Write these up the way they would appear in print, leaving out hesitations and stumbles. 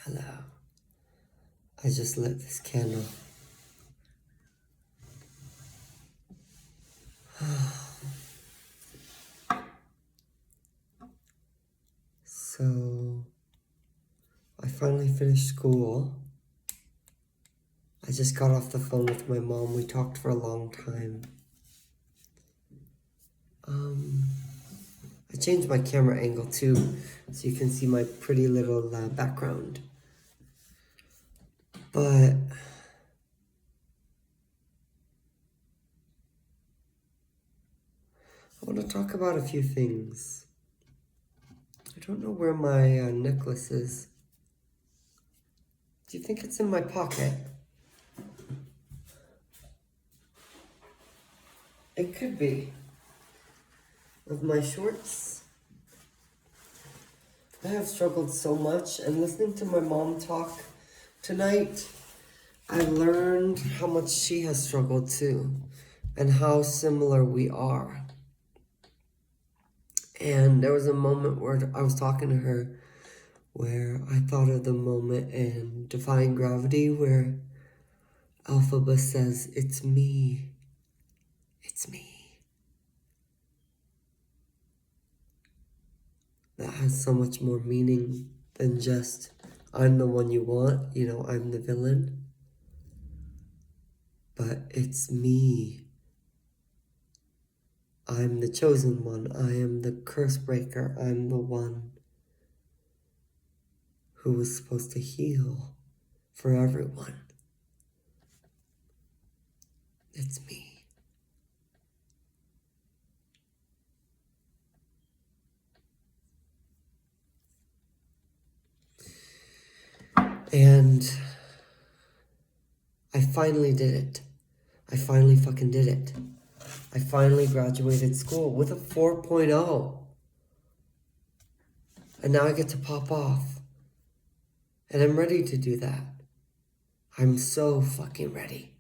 Hello. I just lit this candle. So, I finally finished school. I just got off the phone with my mom. We talked for a long time. I changed my camera angle too, so you can see my pretty little background. But I want to talk about a few things. I don't know where my necklace is. Do you think it's in my pocket? It could be. Of my shorts. I have struggled so much, and listening to my mom talk tonight, I learned how much she has struggled too, and how similar we are. And there was a moment where I was talking to her where I thought of the moment in Defying Gravity where Elphaba says, "It's me. It's me." That has so much more meaning than just, I'm the one you want, I'm the villain. But it's me. I'm the chosen one. I am the curse breaker. I'm the one who was supposed to heal for everyone. It's me. And I finally did it. I finally fucking did it. I finally graduated school with a 4.0. And now I get to pop off. And I'm ready to do that. I'm so fucking ready.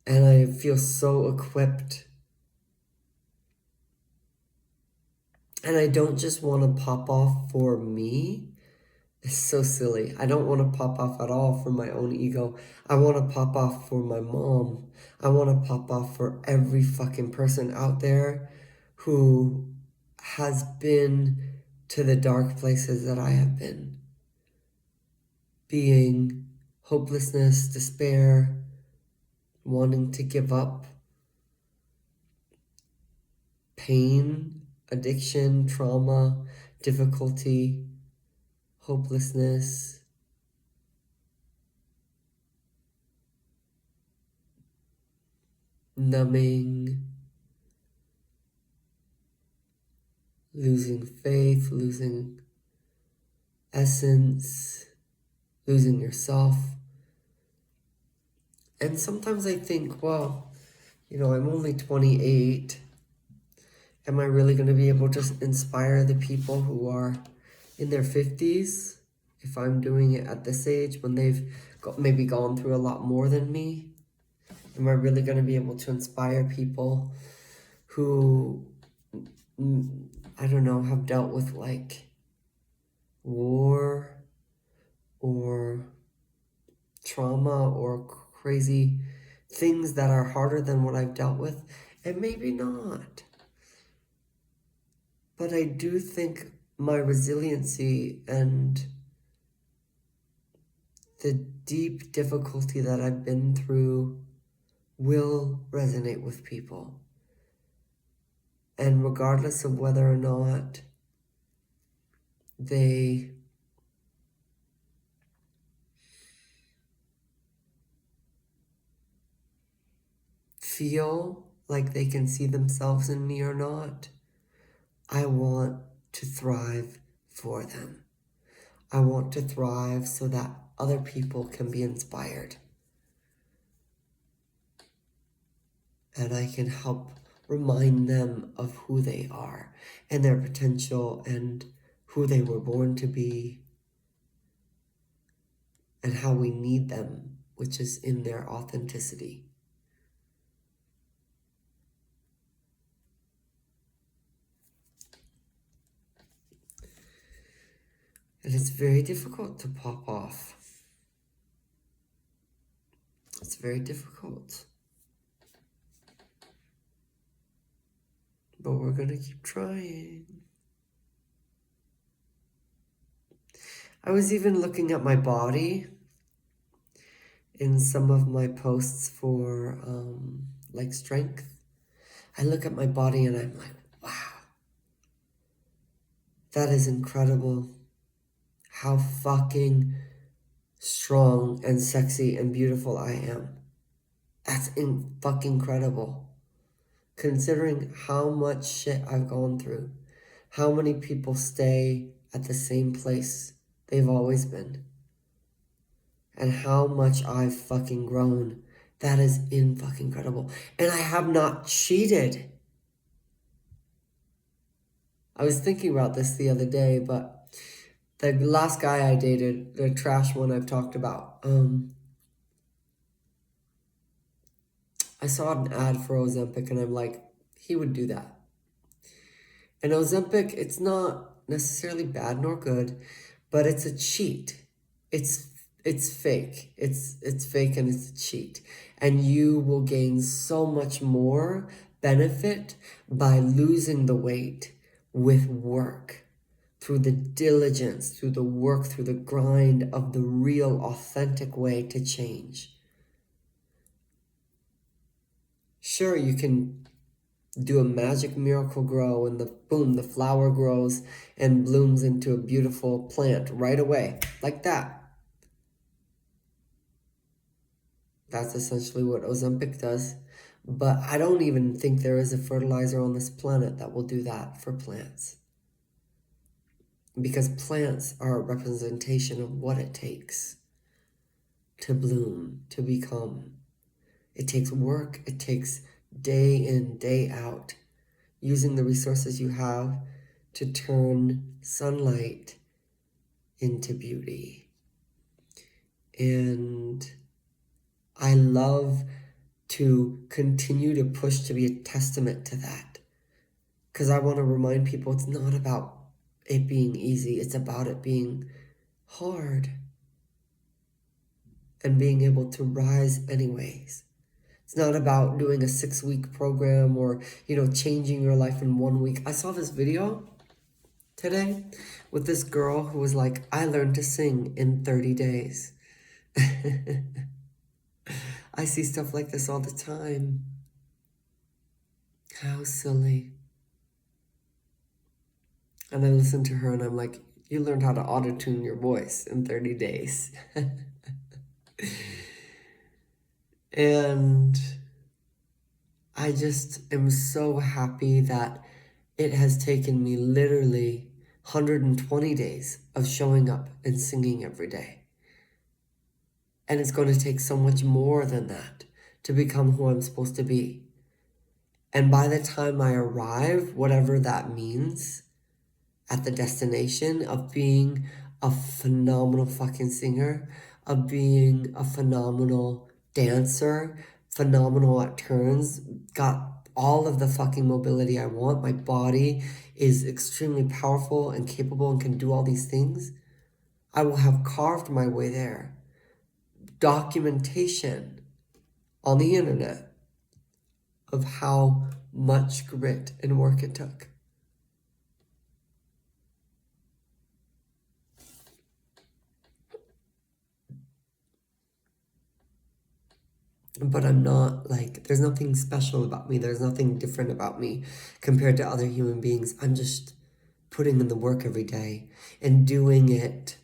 And I feel so equipped. And I don't just want to pop off for me. It's so silly. I don't want to pop off at all for my own ego. I want to pop off for my mom. I want to pop off for every fucking person out there who has been to the dark places that I have been. Being hopelessness, despair, wanting to give up, pain, addiction, trauma, difficulty, hopelessness, numbing, losing faith, losing essence, losing yourself. And sometimes I think, well, I'm only 28. Am I really going to be able to inspire the people who are in their 50s if I'm doing it at this age when they've maybe gone through a lot more than me? Am I really going to be able to inspire people who, I don't know, have dealt with like war or trauma or crazy things that are harder than what I've dealt with? And maybe not. But I do think my resiliency and the deep difficulty that I've been through will resonate with people. And regardless of whether or not they feel like they can see themselves in me or not, I want to thrive for them. I want to thrive so that other people can be inspired. And I can help remind them of who they are and their potential and who they were born to be and how we need them, which is in their authenticity. And it's very difficult to pop off. It's very difficult. But we're going to keep trying. I was even looking at my body in some of my posts for like strength. I look at my body and I'm like, wow, that is incredible. How fucking strong and sexy and beautiful I am. That's fucking incredible. Considering how much shit I've gone through, how many people stay at the same place they've always been, and how much I've fucking grown. That is fucking incredible. And I have not cheated. I was thinking about this the other day, but the last guy I dated, the trash one I've talked about, I saw an ad for Ozempic and I'm like, he would do that. And Ozempic, it's not necessarily bad nor good, but it's a cheat. It's fake. It's fake and it's a cheat. And you will gain so much more benefit by losing the weight with work, through the diligence, through the work, through the grind of the real, authentic way to change. Sure, you can do a magic miracle grow and the flower grows and blooms into a beautiful plant right away, like that. That's essentially what Ozempic does. But I don't even think there is a fertilizer on this planet that will do that for plants. Because plants are a representation of what it takes to bloom, to become. It takes work, it takes day in, day out, using the resources you have to turn sunlight into beauty. And I love to continue to push to be a testament to that. Because I want to remind people it's not about it being easy, it's about it being hard. And being able to rise anyways. It's not about doing a 6-week program or, changing your life in 1 week. I saw this video today with this girl who was like, I learned to sing in 30 days. I see stuff like this all the time. How silly. And I listen to her and I'm like, you learned how to auto-tune your voice in 30 days. And I just am so happy that it has taken me literally 120 days of showing up and singing every day. And it's going to take so much more than that to become who I'm supposed to be. And by the time I arrive, whatever that means, at the destination of being a phenomenal fucking singer, of being a phenomenal dancer, phenomenal at turns, got all of the fucking mobility I want. My body is extremely powerful and capable and can do all these things. I will have carved my way there. Documentation on the internet of how much grit and work it took. But I'm not there's nothing special about me. There's nothing different about me compared to other human beings. I'm just putting in the work every day and doing it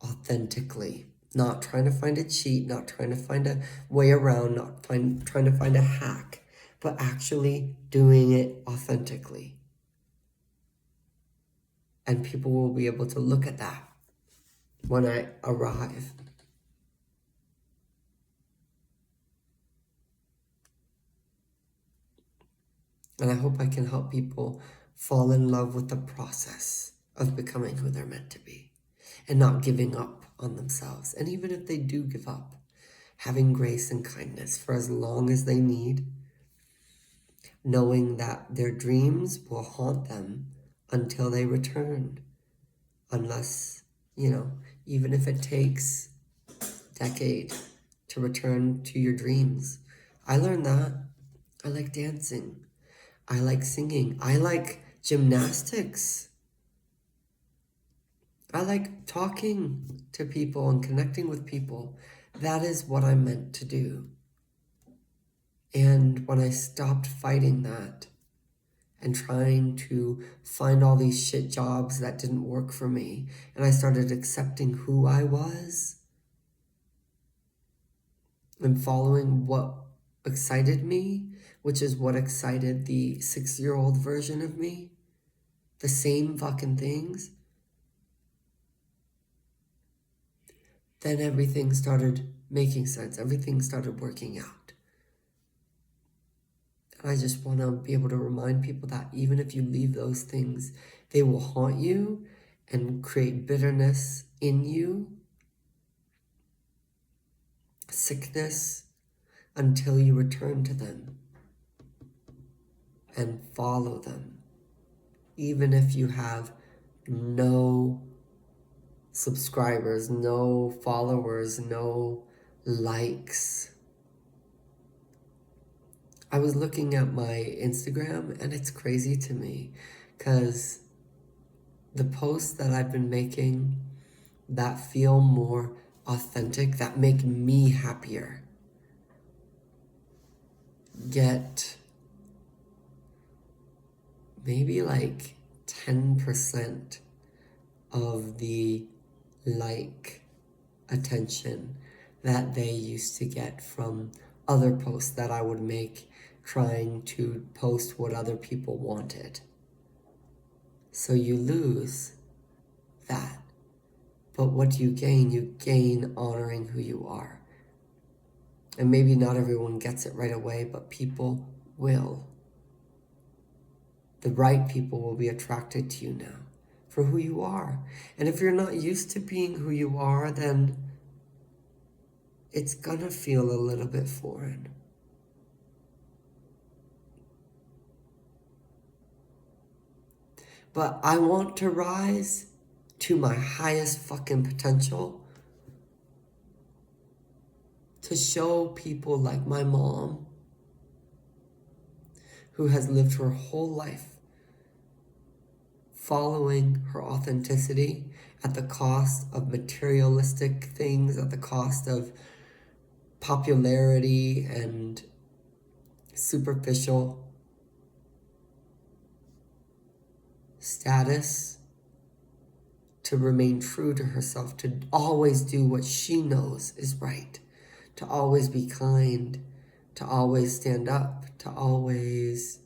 authentically. Not trying to find a cheat, not trying to find a way around, not trying to find a hack, but actually doing it authentically. And people will be able to look at that when I arrive. And I hope I can help people fall in love with the process of becoming who they're meant to be and not giving up on themselves. And even if they do give up, having grace and kindness for as long as they need, knowing that their dreams will haunt them until they return. unless, even if it takes decade to return to your dreams. I learned that. I like dancing. I like singing. I like gymnastics. I like talking to people and connecting with people. That is what I'm meant to do. And when I stopped fighting that and trying to find all these shit jobs that didn't work for me, and I started accepting who I was and following what excited me, which is what excited the 6-year-old version of me, the same fucking things, then everything started making sense. Everything started working out. And I just want to be able to remind people that even if you leave those things, they will haunt you and create bitterness in you, sickness, until you return to them and follow them. Even if you have no subscribers, no followers, no likes. I was looking at my Instagram and it's crazy to me because the posts that I've been making that feel more authentic, that make me happier, get maybe like 10% of the attention that they used to get from other posts that I would make trying to post what other people wanted. So you lose that. But what do you gain? You gain honoring who you are. And maybe not everyone gets it right away, but people will. The right people will be attracted to you now for who you are. And if you're not used to being who you are, then it's gonna feel a little bit foreign. But I want to rise to my highest fucking potential to show people like my mom, who has lived her whole life following her authenticity at the cost of materialistic things, at the cost of popularity and superficial status, to remain true to herself, to always do what she knows is right, to always be kind, to always stand up, to always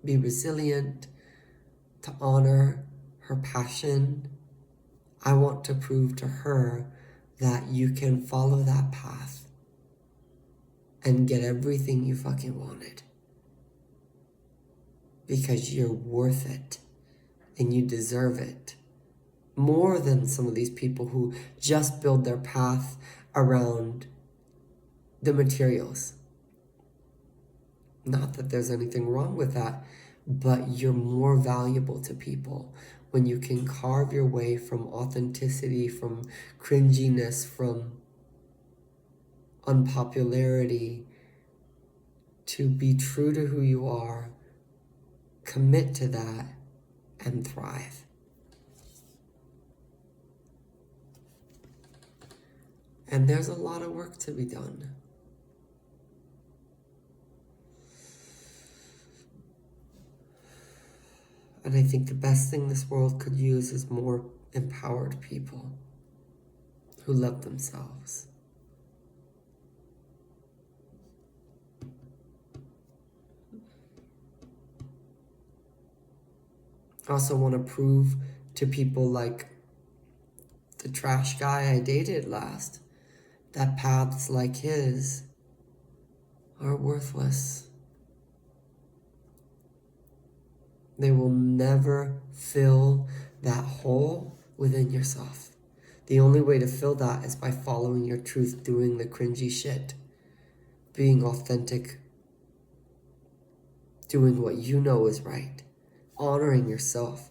be resilient, to honor her passion. I want to prove to her that you can follow that path and get everything you fucking wanted. Because you're worth it and you deserve it. More than some of these people who just build their path around the materials. Not that there's anything wrong with that, but you're more valuable to people when you can carve your way from authenticity, from cringiness, from unpopularity, to be true to who you are, commit to that, and thrive. And there's a lot of work to be done. And I think the best thing this world could use is more empowered people who love themselves. I also want to prove to people like the trash guy I dated last that paths like his are worthless. They will never fill that hole within yourself. The only way to fill that is by following your truth, doing the cringy shit, being authentic, doing what you know is right, honoring yourself.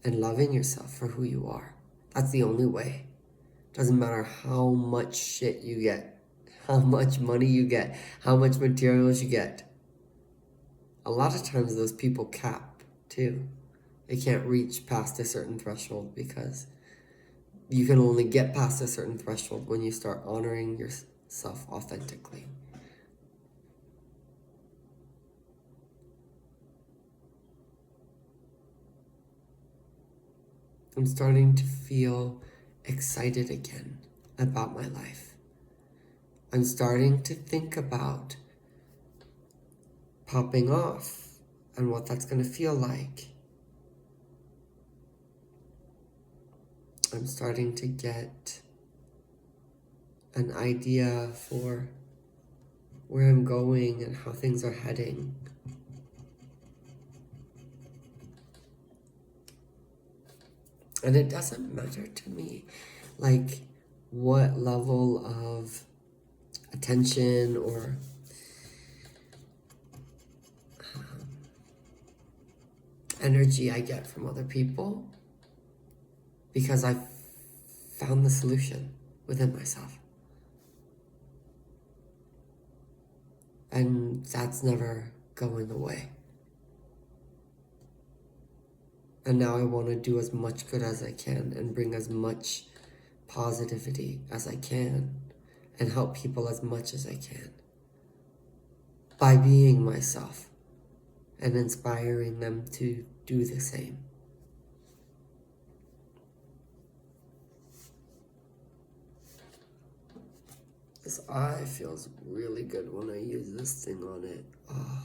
and loving yourself for who you are. That's the only way. Doesn't matter how much shit you get, how much money you get, how much materials you get. A lot of times those people cap too. They can't reach past a certain threshold because you can only get past a certain threshold when you start honoring yourself authentically. I'm starting to feel excited again about my life. I'm starting to think about popping off and what that's going to feel like. I'm starting to get an idea for where I'm going and how things are heading. And it doesn't matter to me, like, what level of attention or energy I get from other people, because I've found the solution within myself. And that's never going away. And now I want to do as much good as I can and bring as much positivity as I can and help people as much as I can by being myself and inspiring them to do the same. This eye feels really good when I use this thing on it. Oh.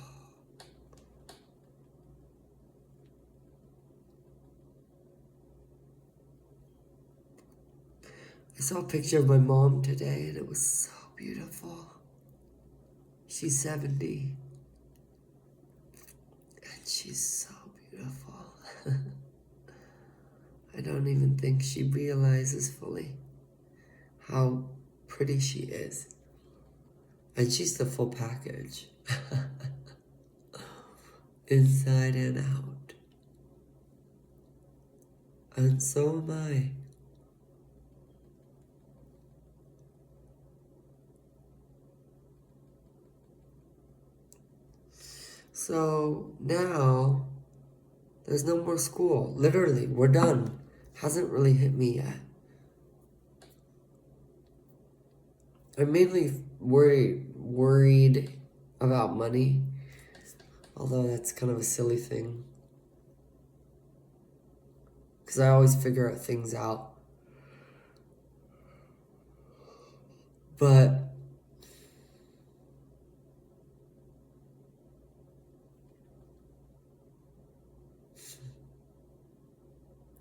I saw a picture of my mom today and it was so beautiful. She's 70 and she's so beautiful. I don't even think she realizes fully how pretty she is. And she's the full package. Inside and out. And so am I. So now, there's no more school. Literally, we're done. Hasn't really hit me yet. I'm mainly worried about money, although that's kind of a silly thing. Because I always figure things out. But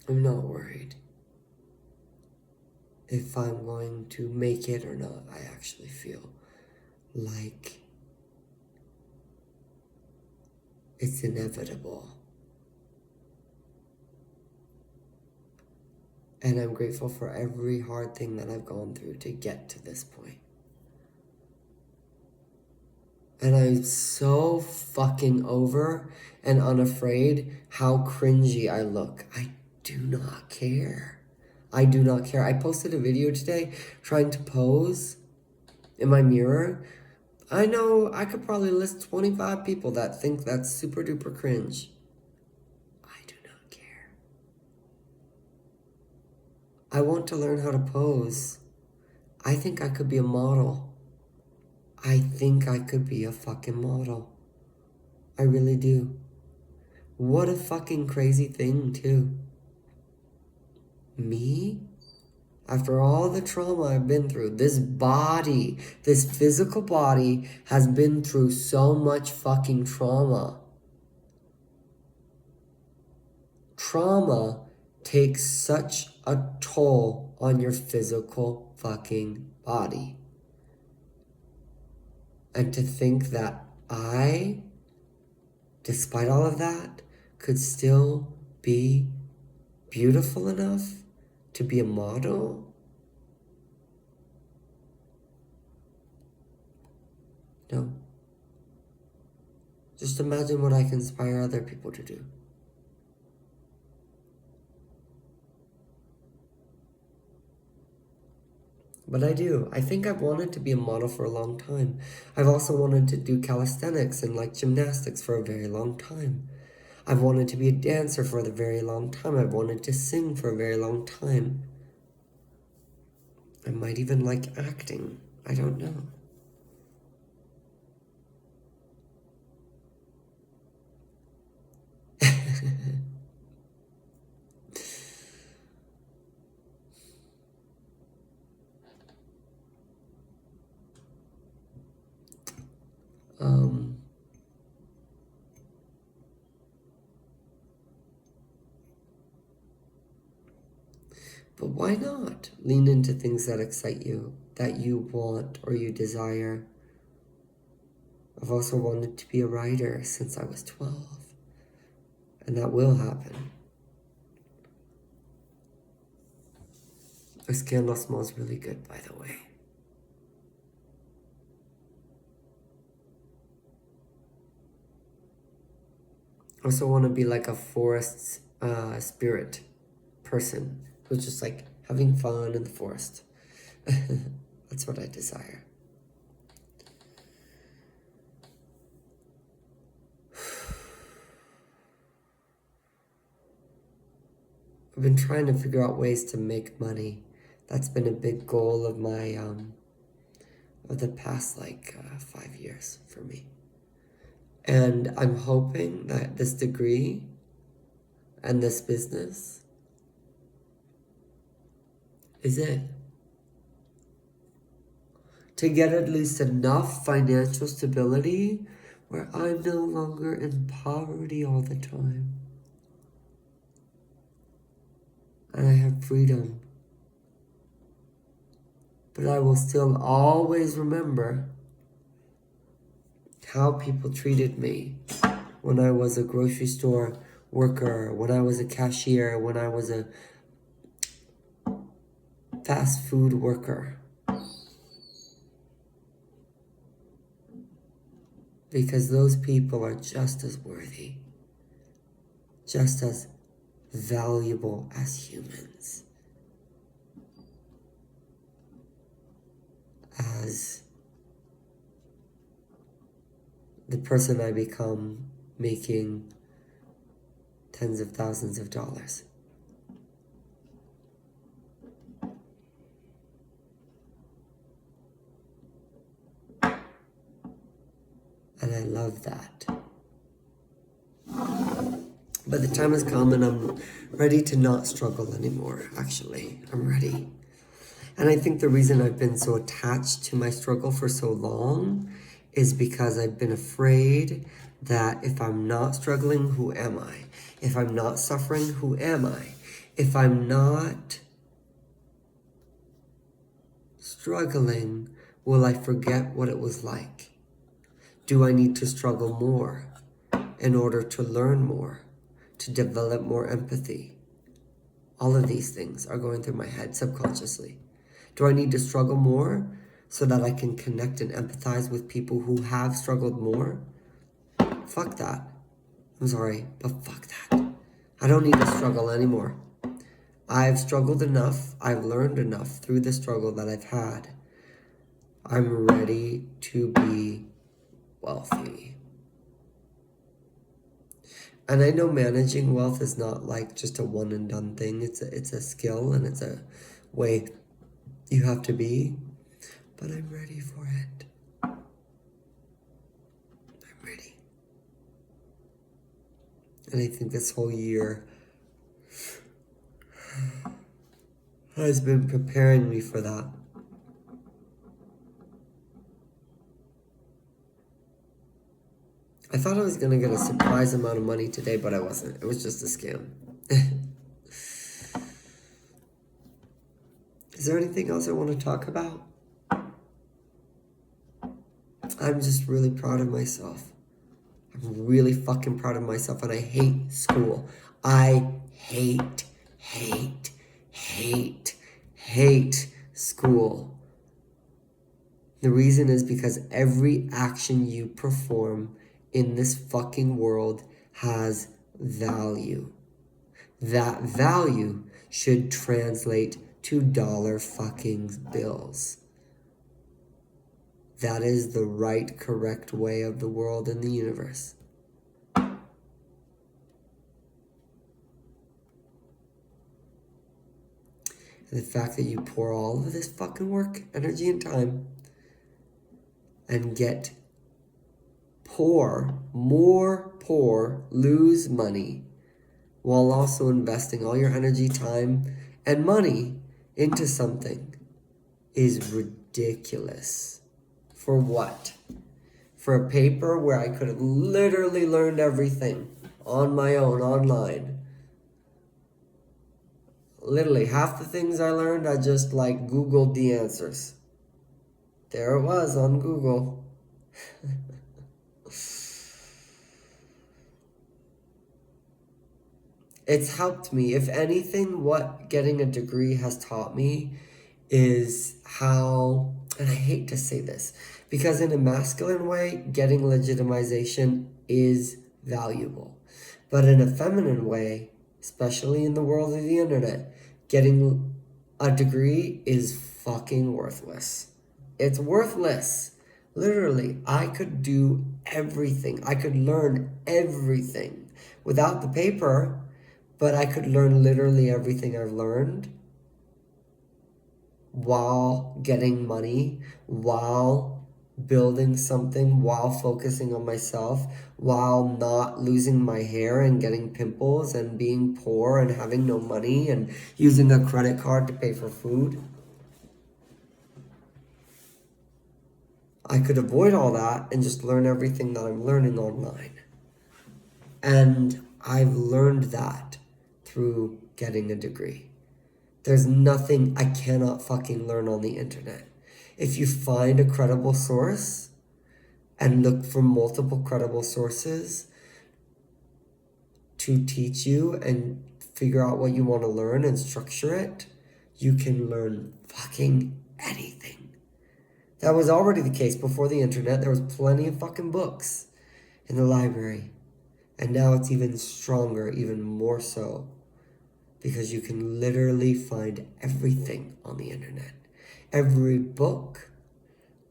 I'm not worried if I'm going to make it or not. I actually feel like it's inevitable. And I'm grateful for every hard thing that I've gone through to get to this point. And I'm so fucking over and unafraid how cringy I look. I do not care. I do not care. I posted a video today trying to pose in my mirror. I know I could probably list 25 people that think that's super duper cringe. I do not care. I want to learn how to pose. I think I could be a model. I think I could be a fucking model. I really do. What a fucking crazy thing, too. Me? After all the trauma I've been through, this body, this physical body has been through so much fucking trauma. Trauma takes such a toll on your physical fucking body. And to think that I, despite all of that, could still be beautiful enough to be a model? No. Just imagine what I can inspire other people to do. But I do. I think I've wanted to be a model for a long time. I've also wanted to do calisthenics and like gymnastics for a very long time. I've wanted to be a dancer for a very long time. I've wanted to sing for a very long time. I might even like acting. I don't know. But why not lean into things that excite you, that you want or you desire? I've also wanted to be a writer since I was 12, and that will happen. This candle smells really good, by the way. I also want to be like a forest spirit person who's just like having fun in the forest. That's what I desire. I've been trying to figure out ways to make money. That's been a big goal of my of the past 5 years for me. And I'm hoping that this degree and this business is it. To get at least enough financial stability where I'm no longer in poverty all the time. And I have freedom. But I will still always remember how people treated me when I was a grocery store worker, when I was a cashier, when I was a fast food worker. Because those people are just as worthy, just as valuable as humans, as the person I become making tens of thousands of dollars. And I love that. But the time has come and I'm ready to not struggle anymore, actually. I'm ready. And I think the reason I've been so attached to my struggle for so long is because I've been afraid that if I'm not struggling, who am I? If I'm not suffering, who am I? If I'm not struggling, will I forget what it was like? Do I need to struggle more in order to learn more, to develop more empathy? All of these things are going through my head subconsciously. Do I need to struggle more so that I can connect and empathize with people who have struggled more? Fuck that. I'm sorry, but fuck that. I don't need to struggle anymore. I've struggled enough. I've learned enough through the struggle that I've had. I'm ready to be wealthy. And I know managing wealth is not like just a one and done thing. It's a skill and it's a way you have to be. But I'm ready for it. I'm ready. And I think this whole year has been preparing me for that. I thought I was going to get a surprise amount of money today, but I wasn't. It was just a scam. Is there anything else I want to talk about? I'm just really proud of myself. I'm really fucking proud of myself, and I hate school. I hate school. The reason is because every action you perform in this fucking world has value. That value should translate to dollar fucking bills. That is the right, correct way of the world and the universe. And the fact that you pour all of this fucking work, energy, and time and get more poor, lose money, while also investing all your energy, time, and money into something is ridiculous. For what? For a paper where I could have literally learned everything on my own, online. Literally, half the things I learned, I just Googled the answers. There it was on Google. It's helped me. If anything, what getting a degree has taught me is how, and I hate to say this, because in a masculine way, getting legitimization is valuable. But in a feminine way, especially in the world of the internet, getting a degree is fucking worthless. It's worthless. Literally, I could do everything. I could learn everything without the paper, but I could learn literally everything I've learned while getting money, while building something, while focusing on myself, while not losing my hair and getting pimples and being poor and having no money and using a credit card to pay for food. I could avoid all that and just learn everything that I'm learning online. And I've learned that through getting a degree. There's nothing I cannot fucking learn on the internet. If you find a credible source and look for multiple credible sources to teach you and figure out what you want to learn and structure it, you can learn fucking anything. That was already the case before the internet. There was plenty of fucking books in the library. And now it's even stronger, even more so, because you can literally find everything on the internet. Every book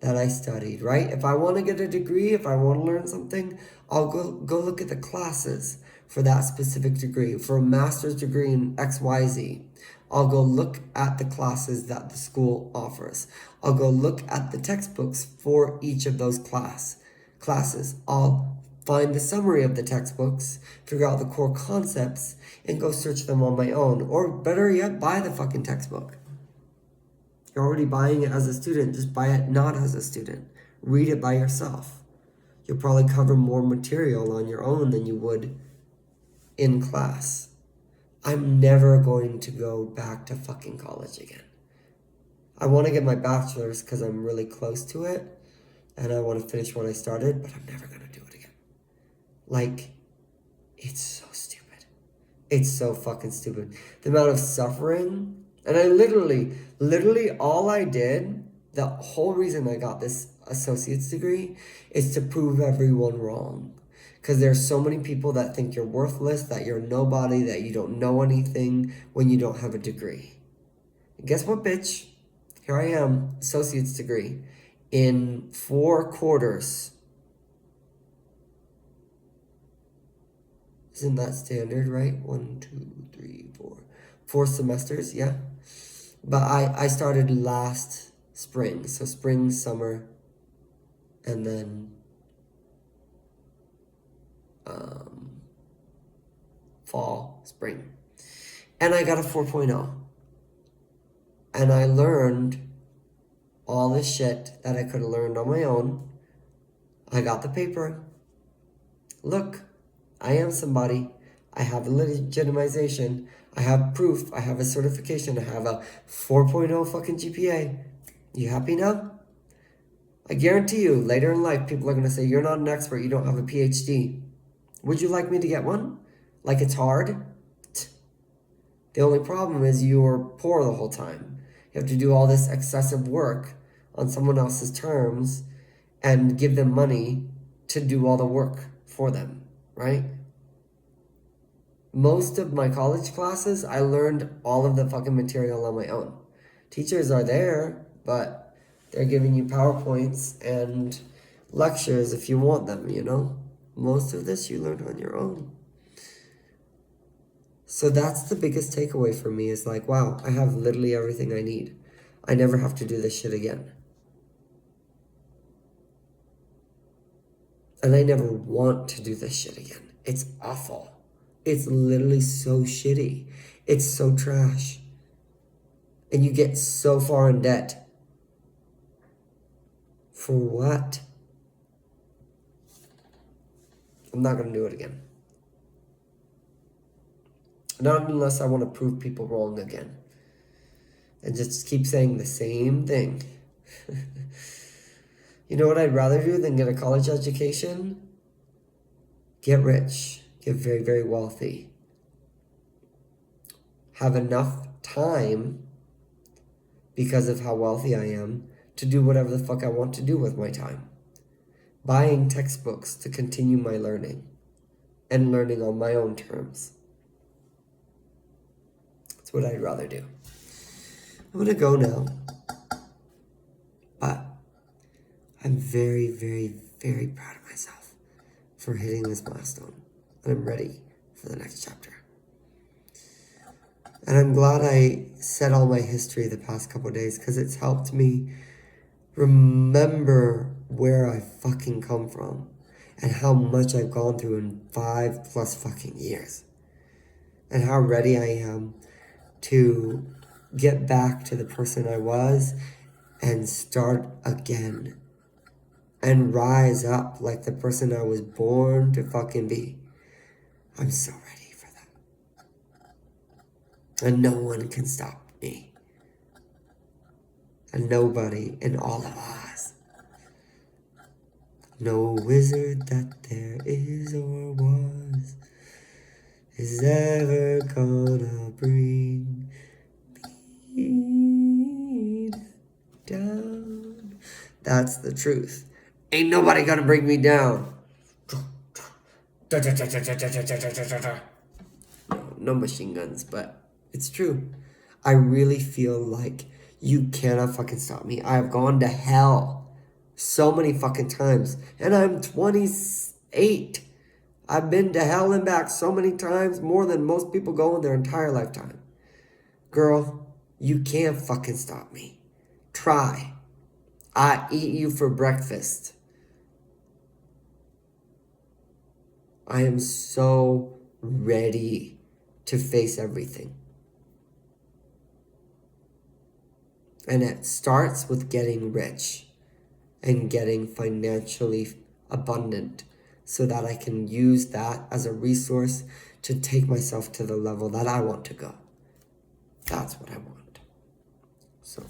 that I studied, right? If I want to get a degree, if I want to learn something, I'll go look at the classes for that specific degree. For a master's degree in XYZ, I'll go look at the classes that the school offers. I'll go look at the textbooks for each of those classes. I'll find the summary of the textbooks, figure out the core concepts, and go search them on my own. Or better yet, buy the fucking textbook. You're already buying it as a student, just buy it not as a student. Read it by yourself. You'll probably cover more material on your own than you would in class. I'm never going to go back to fucking college again. I want to get my bachelor's because I'm really close to it, and I want to finish what I started, but I'm never going to do it again. It's so stupid. It's so fucking stupid. The amount of suffering, and I literally all I did, the whole reason I got this associate's degree is to prove everyone wrong. Because there's so many people that think you're worthless, that you're nobody, that you don't know anything when you don't have a degree. And guess what, bitch? Here I am, associate's degree, in 4 quarters. Isn't that standard, right? 1, 2, 3, 4. 4 semesters, yeah. But I started last spring. So spring, summer, and then fall, spring. And I got a 4.0. And I learned all this shit that I could have learned on my own. I got the paper. Look, I am somebody. I have a legitimization. I have proof. I have a certification. I have a 4.0 fucking GPA. You happy now? I guarantee you, later in life, people are going to say, you're not an expert. You don't have a PhD. Would you like me to get one? Like it's hard? The only problem is you're poor the whole time. You have to do all this excessive work on someone else's terms and give them money to do all the work for them, right? Most of my college classes, I learned all of the fucking material on my own. Teachers are there, but they're giving you PowerPoints and lectures if you want them, you know? Most of this you learn on your own. So that's the biggest takeaway for me is like, wow, I have literally everything I need. I never have to do this shit again. And I never want to do this shit again. It's awful. It's literally so shitty. It's so trash. And you get so far in debt. For what? I'm not going to do it again. Not unless I want to prove people wrong again. And just keep saying the same thing. You know what I'd rather do than get a college education? Get rich. Get very, very wealthy. Have enough time, because of how wealthy I am, to do whatever the fuck I want to do with my time. Buying textbooks to continue my learning. And learning on my own terms. That's what I'd rather do. I'm going to go now. But I'm very, very, very proud of myself for hitting this milestone. And I'm ready for the next chapter. And I'm glad I said all my history the past couple of days, because it's helped me remember where I fucking come from and how much I've gone through in 5+ fucking years. And how ready I am to get back to the person I was and start again. And rise up like the person I was born to fucking be. I'm so ready for that. And no one can stop me. And nobody in all of us. No wizard that there is or was is ever gonna bring me down. That's the truth. Ain't nobody gonna bring me down. No machine guns, but it's true. I really feel like you cannot fucking stop me. I have gone to hell so many fucking times. And I'm 28. I've been to hell and back so many times, more than most people go in their entire lifetime. Girl, you can't fucking stop me. Try. I eat you for breakfast. I am so ready to face everything. And it starts with getting rich and getting financially abundant so that I can use that as a resource to take myself to the level that I want to go. That's what I want. So